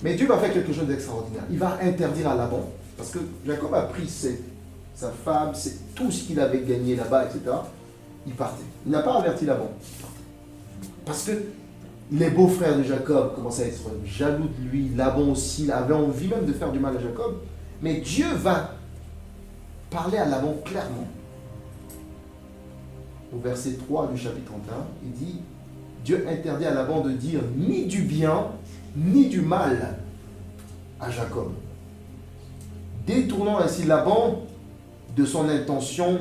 Mais Dieu va faire quelque chose d'extraordinaire. Il va interdire à Laban, parce que Jacob a pris sa femme, tout ce qu'il avait gagné là-bas, etc. Il partait. Il n'a pas averti Laban. Parce que les beaux-frères de Jacob commençaient à être jaloux de lui. Laban aussi avait envie même de faire du mal à Jacob. Mais Dieu va parler à Laban clairement. Au verset 3 du chapitre 31, il dit, Dieu interdit à Laban de dire ni du bien, ni du mal à Jacob, détournant ainsi Laban de son intention,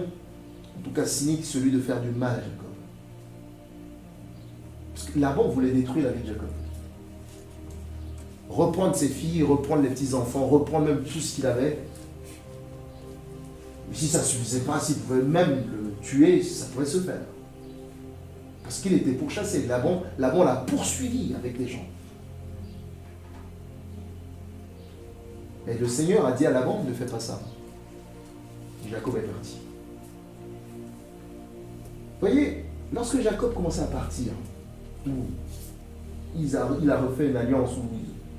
en tout cas cynique, celui de faire du mal à Jacob. Parce que Laban voulait détruire la vie de Jacob. Reprendre ses filles, reprendre les petits-enfants, reprendre même tout ce qu'il avait. Et si ça ne suffisait pas, s'il pouvait même le tuer, ça pouvait se faire. Parce qu'il était pourchassé. Laban l'a poursuivi avec les gens. Et le Seigneur a dit à Laban, ne fais pas ça. Et Jacob est parti. Vous voyez, lorsque Jacob commençait à partir, il a refait une alliance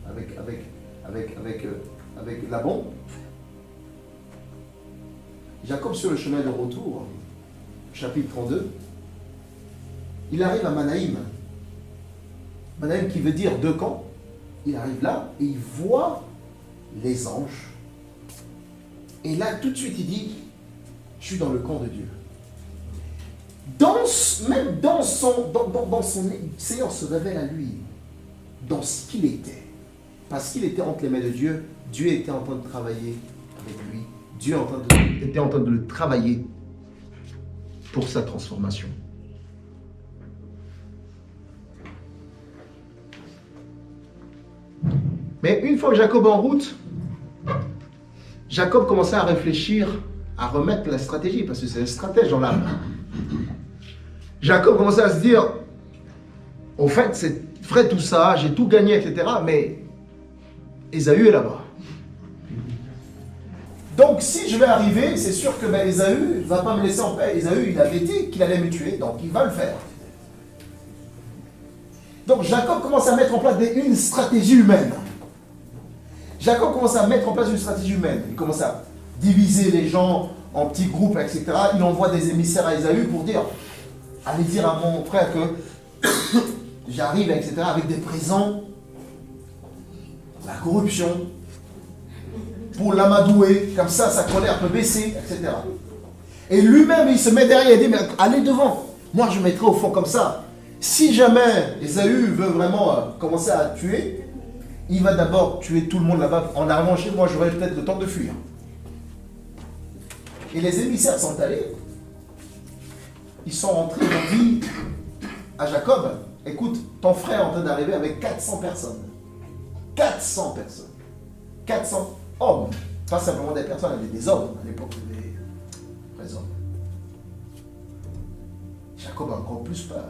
avec Laban. Jacob, sur le chemin de retour, chapitre 32, il arrive à Manaïm. Manaïm qui veut dire deux camps. Il arrive là et il voit les anges. Et là, tout de suite, il dit, je suis dans le camp de Dieu. Même dans son Seigneur se révèle à lui, dans ce qu'il était. Parce qu'il était entre les mains de Dieu, Dieu était en train de travailler avec lui. Dieu était en train de le travailler pour sa transformation. Mais une fois que Jacob est en route, Jacob commençait à réfléchir, à remettre la stratégie, parce que c'est un stratège dans l'âme. Jacob commençait à se dire, au fait, c'est vrai tout ça, j'ai tout gagné, etc. Mais Ésaü est là-bas. Donc si je vais arriver, c'est sûr que Ésaü ne va pas me laisser en paix. Ésaü, il avait dit qu'il allait me tuer, donc il va le faire. Donc Jacob commence à mettre en place une stratégie humaine. Jacob commence à mettre en place une stratégie humaine. Il commence à diviser les gens en petits groupes, etc. Il envoie des émissaires à Ésaü pour dire, allez dire à mon frère que j'arrive, etc. avec des présents, la corruption. pour l'amadouer, comme ça sa colère peut baisser, etc. Et lui-même, il se met derrière et dit, mais allez devant, moi je mettrai au fond comme ça. Si jamais Ésaü veut vraiment commencer à tuer, il va d'abord tuer tout le monde là-bas. En arrivant chez moi, j'aurai peut-être le temps de fuir. Et les émissaires sont allés. Ils sont rentrés, ils ont dit à Jacob, écoute, ton frère est en train d'arriver avec 400 personnes. 400 personnes. 400 hommes. Pas simplement des personnes, il y avait des hommes à l'époque, des vrais hommes. Jacob a encore plus peur.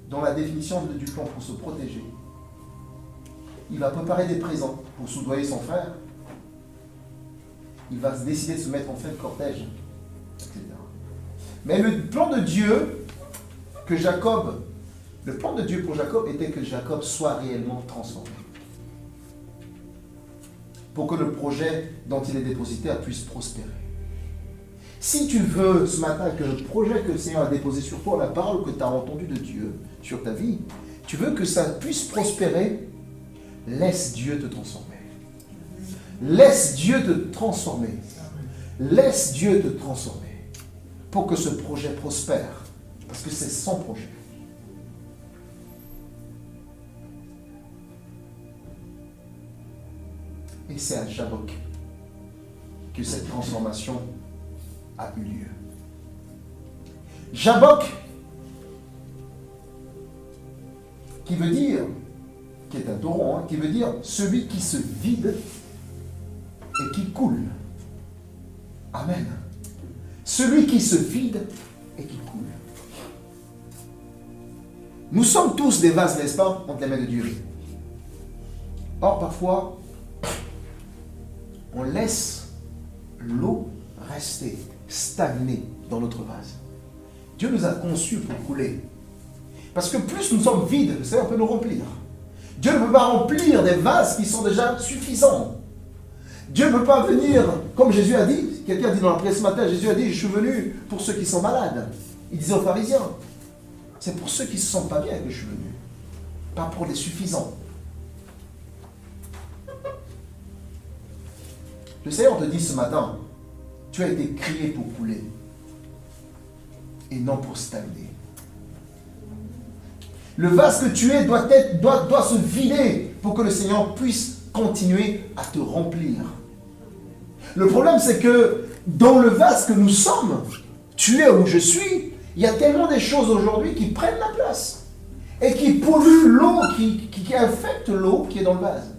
Dans la définition du plan pour se protéger, il va préparer des présents pour soudoyer son frère. Il va décider de se mettre en fin de cortège, etc. Mais le plan de Dieu pour Jacob était que Jacob soit réellement transformé. Pour que le projet dont il est dépositaire puisse prospérer. Si tu veux ce matin que le projet que le Seigneur a déposé sur toi, la parole que tu as entendue de Dieu sur ta vie, tu veux que ça puisse prospérer, laisse Dieu te transformer. Laisse Dieu te transformer. Laisse Dieu te transformer pour que ce projet prospère. Parce que c'est son projet. Et c'est à Jabbok que cette transformation a eu lieu. Jabbok, qui veut dire, qui est un taureau, qui veut dire celui qui se vide et qui coule. Amen. Celui qui se vide et qui coule. Nous sommes tous des vases, n'est-ce pas, entre les mains de Dieu. Or, parfois, on laisse l'eau rester, stagner dans notre vase. Dieu nous a conçus pour couler. Parce que plus nous sommes vides, le Seigneur peut nous remplir. Dieu ne peut pas remplir des vases qui sont déjà suffisants. Dieu ne peut pas venir, comme Jésus a dit, quelqu'un a dit dans la presse ce matin, Jésus a dit, je suis venu pour ceux qui sont malades. Il disait aux pharisiens, c'est pour ceux qui ne se sentent pas bien que je suis venu, pas pour les suffisants. Le Seigneur te dit ce matin, tu as été créé pour couler et non pour stagner. Le vase que tu es doit se vider pour que le Seigneur puisse continuer à te remplir. Le problème, c'est que dans le vase que nous sommes, tu es où je suis, il y a tellement de choses aujourd'hui qui prennent la place et qui polluent l'eau, qui infectent l'eau qui est dans le vase.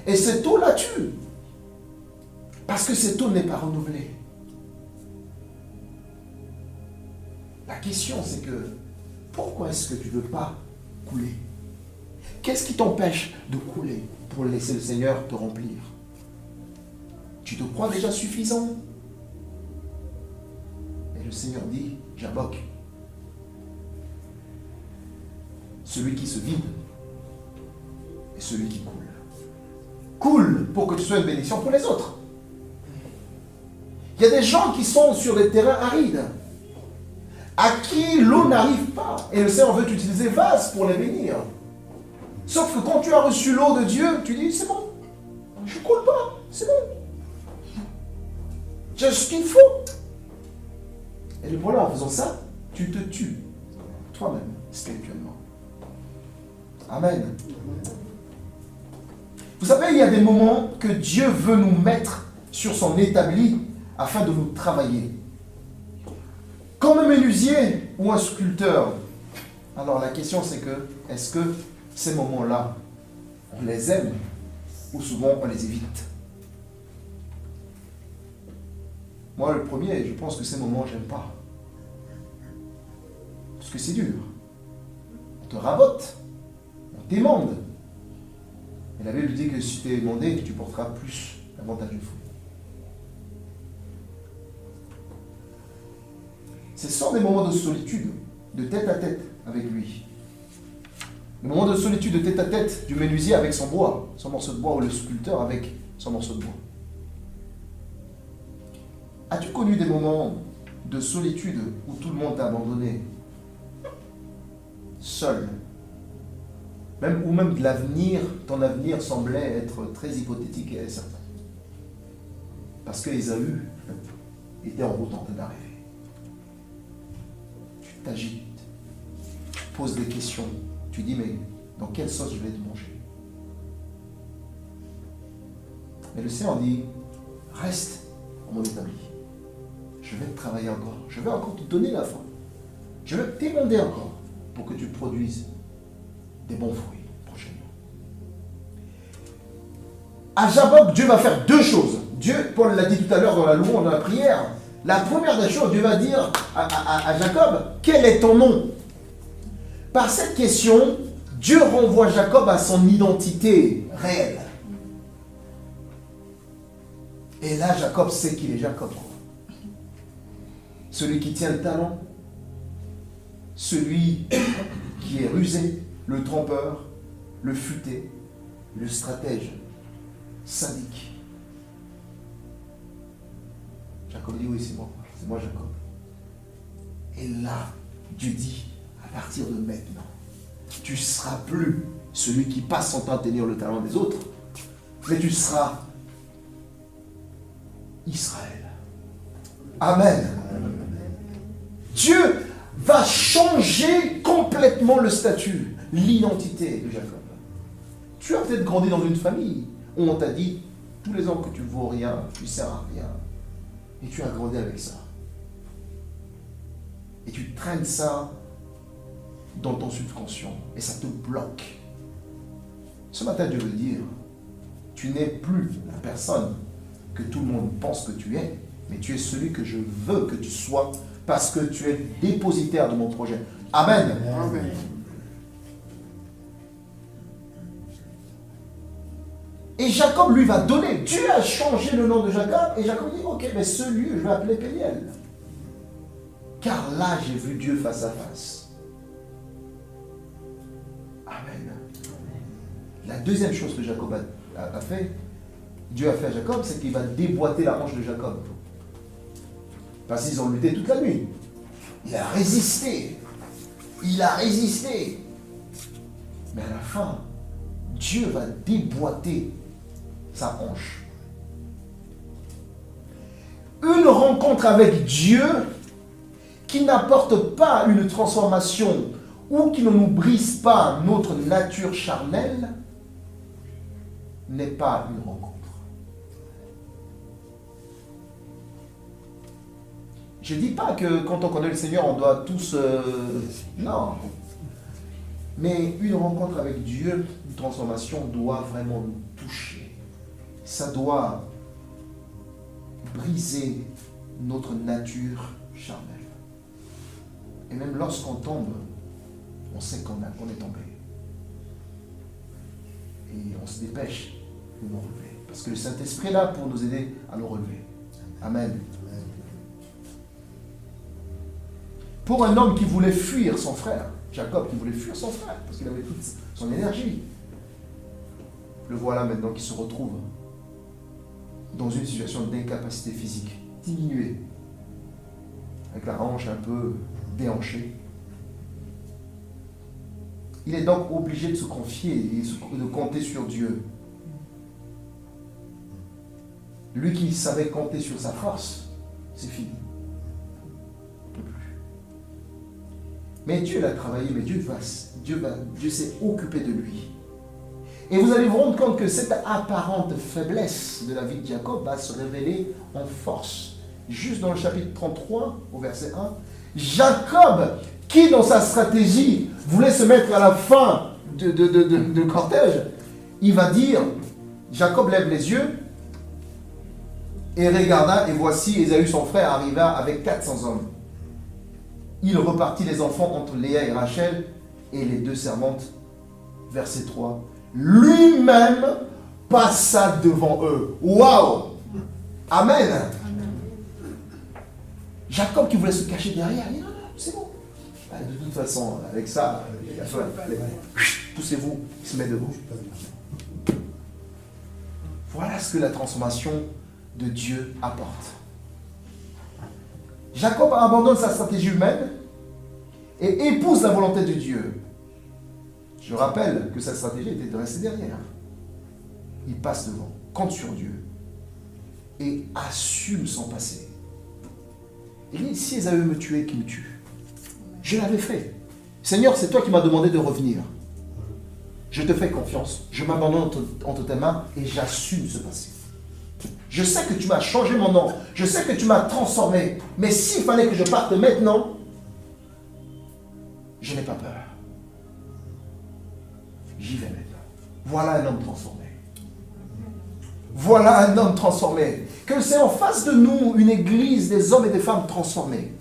Et cette eau la tue. Parce que cette eau n'est pas renouvelée. La question, c'est que pourquoi est-ce que tu ne veux pas couler? Qu'est-ce qui t'empêche de couler pour laisser le Seigneur te remplir? Tu te crois déjà suffisant? Et le Seigneur dit, Jabbok, celui qui se vide et celui qui coule. Coule pour que tu sois une bénédiction pour les autres. Il y a des gens qui sont sur des terrains arides, à qui l'eau n'arrive pas. Et le Seigneur veut utiliser vase pour les bénir. Sauf que quand tu as reçu l'eau de Dieu, tu dis, c'est bon, je ne coule pas, c'est bon. J'ai ce qu'il faut. Et le problème en faisant ça, tu te tues toi-même, spirituellement. Amen. Vous savez, il y a des moments que Dieu veut nous mettre sur son établi afin de nous travailler. Comme un menuisier ou un sculpteur. Alors la question c'est que, est-ce que ces moments-là, on les aime ou souvent on les évite? Moi le premier, je pense que ces moments, j'aime pas. Parce que c'est dur. On te rabote, on t'émande. Et la Bible dit que si tu es émandé, tu porteras plus davantage de fruits. Ce sont des moments de solitude, de tête à tête avec lui. Des moments de solitude, de tête à tête du menuisier avec son bois, son morceau de bois, ou le sculpteur avec son morceau de bois. As-tu connu des moments de solitude où tout le monde t'a abandonné, seul, même de l'avenir, ton avenir semblait être très hypothétique et incertain. Parce que Ésaü était en route en train d'arriver. Tu t'agites, tu poses des questions, tu dis mais dans quelle sauce je vais te manger? Mais le Seigneur dit, reste en mon établi. Je vais te travailler encore. Je vais encore te donner la foi. Je vais t'émonder encore pour que tu produises des bons fruits prochainement. À Jacob, Dieu va faire deux choses. Dieu, Paul l'a dit tout à l'heure dans la louange, dans la prière. La première des choses, Dieu va dire à Jacob, quel est ton nom? Par cette question, Dieu renvoie Jacob à son identité réelle. Et là, Jacob sait qu'il est Jacob. Celui qui tient le talent, celui qui est rusé, le trompeur, le futé, le stratège, sadique. Jacob dit, oui, c'est moi Jacob. Et là, Dieu dit, à partir de maintenant, tu ne seras plus celui qui passe son temps à tenir le talent des autres, mais tu seras Israël. Amen. Dieu va changer complètement le statut, l'identité de Jacob. Tu as peut-être grandi dans une famille où on t'a dit tous les ans que tu ne vaux rien, tu ne sers à rien. Et tu as grandi avec ça. Et tu traînes ça dans ton subconscient. Et ça te bloque. Ce matin, Dieu veut dire, tu n'es plus la personne que tout le monde pense que tu es, mais tu es celui que je veux que tu sois parce que tu es dépositaire de mon projet. Amen. Amen. Et Jacob lui va donner. Dieu a changé le nom de Jacob et Jacob dit, ok, mais ce lieu, je vais appeler Péniel. Car là, j'ai vu Dieu face à face. Amen. La deuxième chose que Jacob a fait, Dieu a fait à Jacob, c'est qu'il va déboîter la hanche de Jacob. Parce qu'ils ont lutté toute la nuit. Il a résisté. Il a résisté. Mais à la fin, Dieu va déboîter sa hanche. Une rencontre avec Dieu qui n'apporte pas une transformation ou qui ne nous brise pas notre nature charnelle n'est pas une rencontre. Je ne dis pas que quand on connaît le Seigneur, on doit tous... non. Mais une rencontre avec Dieu, une transformation doit vraiment nous toucher. Ça doit briser notre nature charnelle. Et même lorsqu'on tombe, on sait qu'on est tombé. Et on se dépêche de nous relever. Parce que le Saint-Esprit est là pour nous aider à nous relever. Amen. Pour un homme qui voulait fuir son frère, Jacob qui voulait fuir son frère, parce qu'il avait toute son énergie, le voilà maintenant qui se retrouve dans une situation d'incapacité physique, diminuée, avec la hanche un peu déhanchée. Il est donc obligé de se confier et de compter sur Dieu. Lui qui savait compter sur sa force, c'est fini. Il ne peut plus. Mais Dieu l'a travaillé, mais Dieu s'est occupé de lui. Et vous allez vous rendre compte que cette apparente faiblesse de la vie de Jacob va se révéler en force. Juste dans le chapitre 33, au verset 1, Jacob, qui dans sa stratégie voulait se mettre à la fin de cortège, il va dire, Jacob lève les yeux et regarda, et voici Ésaü son frère arriva avec 400 hommes. Il repartit les enfants entre Léa et Rachel et les deux servantes. Verset 3. Lui-même passa devant eux. Waouh! Amen. Jacob qui voulait se cacher derrière, il dit non, c'est bon. De toute façon, avec ça, poussez-vous, il se met debout. Voilà ce que la transformation de Dieu apporte. Jacob abandonne sa stratégie humaine et épouse la volonté de Dieu. Je rappelle que sa stratégie était de rester derrière. Il passe devant, compte sur Dieu et assume son passé. Il dit, si Ésaü me tuait, qu'il me tue. Je l'avais fait. Seigneur, c'est toi qui m'as demandé de revenir. Je te fais confiance. Je m'abandonne entre tes mains et j'assume ce passé. Je sais que tu m'as changé mon nom. Je sais que tu m'as transformé. Mais s'il fallait que je parte maintenant, je n'ai pas peur. J'y vais maintenant. Voilà un homme transformé. Voilà un homme transformé. Que c'est en face de nous une église des hommes et des femmes transformés.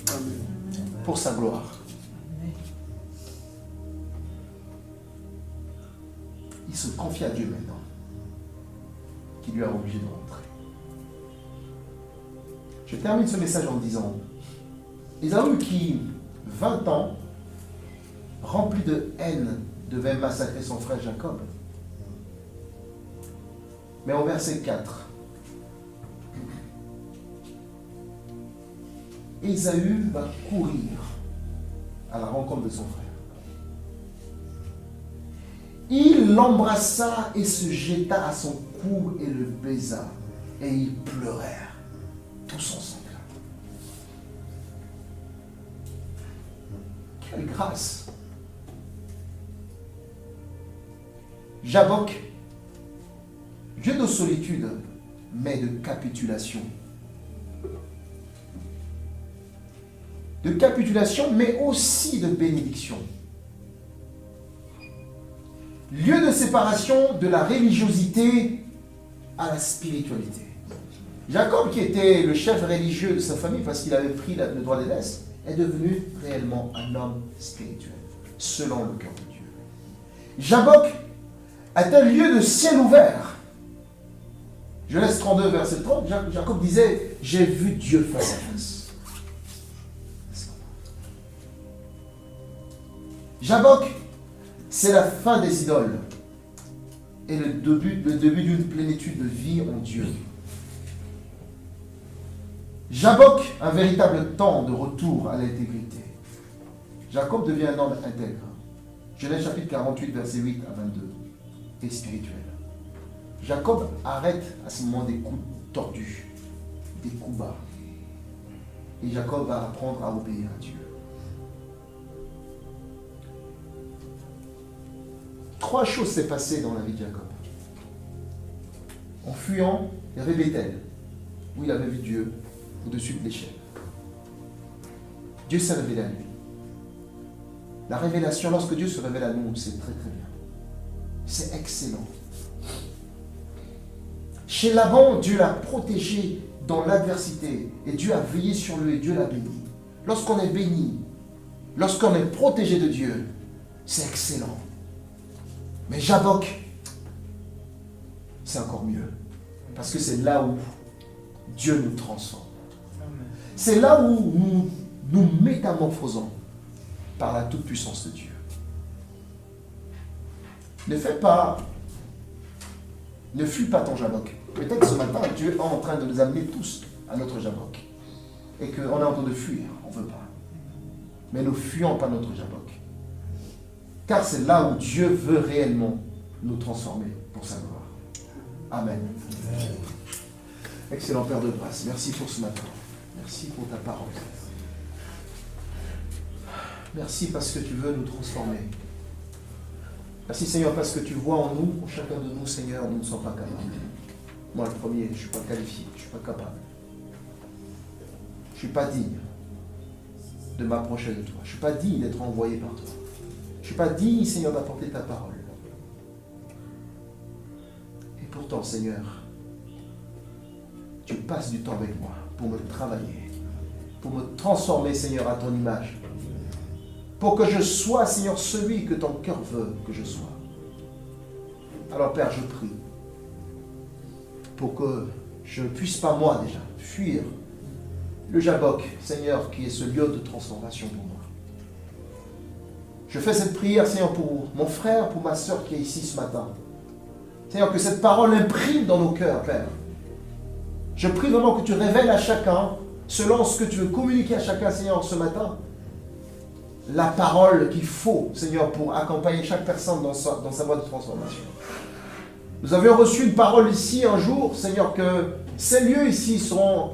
Pour sa gloire. Il se confie à Dieu maintenant, qui lui a obligé de rentrer. Je termine ce message en disant, Ésaü qui, 20 ans, rempli de haine, devait massacrer son frère Jacob. Mais au verset 4, Ésaü va courir à la rencontre de son frère. Il l'embrassa et se jeta à son cou et le baisa. Et ils pleurèrent tous ensemble. Quelle grâce! Jabbok, Dieu de solitude, mais de capitulation. De capitulation, mais aussi de bénédiction. Lieu de séparation de la religiosité à la spiritualité. Jacob, qui était le chef religieux de sa famille parce qu'il avait pris le droit d'aînesse, est devenu réellement un homme spirituel, selon le cœur de Dieu. Jabbok est un lieu de ciel ouvert. Genèse 32, verset 30, Jacob disait, j'ai vu Dieu face à face. Jabbok, c'est la fin des idoles et le début d'une plénitude de vie en Dieu. Jabbok, un véritable temps de retour à l'intégrité. Jacob devient un homme intègre. Genèse chapitre 48, verset 8 à 22, et spirituel. Jacob arrête à ce moment des coups tordus, des coups bas. Et Jacob va apprendre à obéir à Dieu. 3 choses s'est passées dans la vie de Jacob. En fuyant, il y avait Bethel, où il avait vu Dieu au-dessus de l'échelle. Dieu s'est révélé à lui. La révélation, lorsque Dieu se révèle à nous, c'est très très bien. C'est excellent. Chez Laban, Dieu l'a protégé dans l'adversité et Dieu a veillé sur lui et Dieu l'a béni. Lorsqu'on est béni, lorsqu'on est protégé de Dieu, c'est excellent. Mais Jabbok, c'est encore mieux. Parce que c'est là où Dieu nous transforme. C'est là où nous nous métamorphosons par la toute-puissance de Dieu. Ne fuis pas ton Jabbok. Peut-être que ce matin, Dieu est en train de nous amener tous à notre Jabbok. Et qu'on est en train de fuir, on ne veut pas. Mais ne fuyons pas notre Jabbok. Car c'est là où Dieu veut réellement nous transformer pour sa gloire. Amen. Excellent Père de grâce. Merci pour ce matin. Merci pour ta parole. Merci parce que tu veux nous transformer. Merci Seigneur parce que tu vois en nous, en chacun de nous, Seigneur, nous ne sommes pas capables. Moi le premier, je ne suis pas qualifié, je ne suis pas capable. Je ne suis pas digne de m'approcher de toi. Je ne suis pas digne d'être envoyé par toi. Je ne suis pas digne, Seigneur, d'apporter ta parole. Et pourtant, Seigneur, tu passes du temps avec moi pour me travailler, pour me transformer, Seigneur, à ton image. Pour que je sois, Seigneur, celui que ton cœur veut que je sois. Alors, Père, je prie pour que je ne puisse pas, moi, déjà, fuir le Jabbok, Seigneur, qui est ce lieu de transformation pour moi. Je fais cette prière, Seigneur, pour mon frère, pour ma soeur qui est ici ce matin. Seigneur, que cette parole imprime dans nos cœurs, Père. Je prie vraiment que tu révèles à chacun, selon ce que tu veux communiquer à chacun, Seigneur, ce matin, la parole qu'il faut, Seigneur, pour accompagner chaque personne dans sa voie de transformation. Nous avions reçu une parole ici un jour, Seigneur, que ces lieux ici seront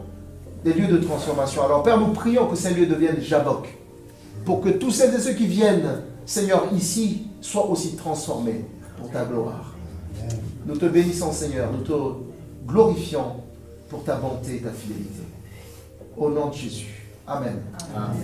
des lieux de transformation. Alors Père, nous prions que ces lieux deviennent Jabbok, pour que tous celles et ceux qui viennent, Seigneur, ici, soient aussi transformés pour ta gloire. Nous te bénissons, Seigneur, nous te glorifions pour ta bonté et ta fidélité. Au nom de Jésus. Amen. Amen.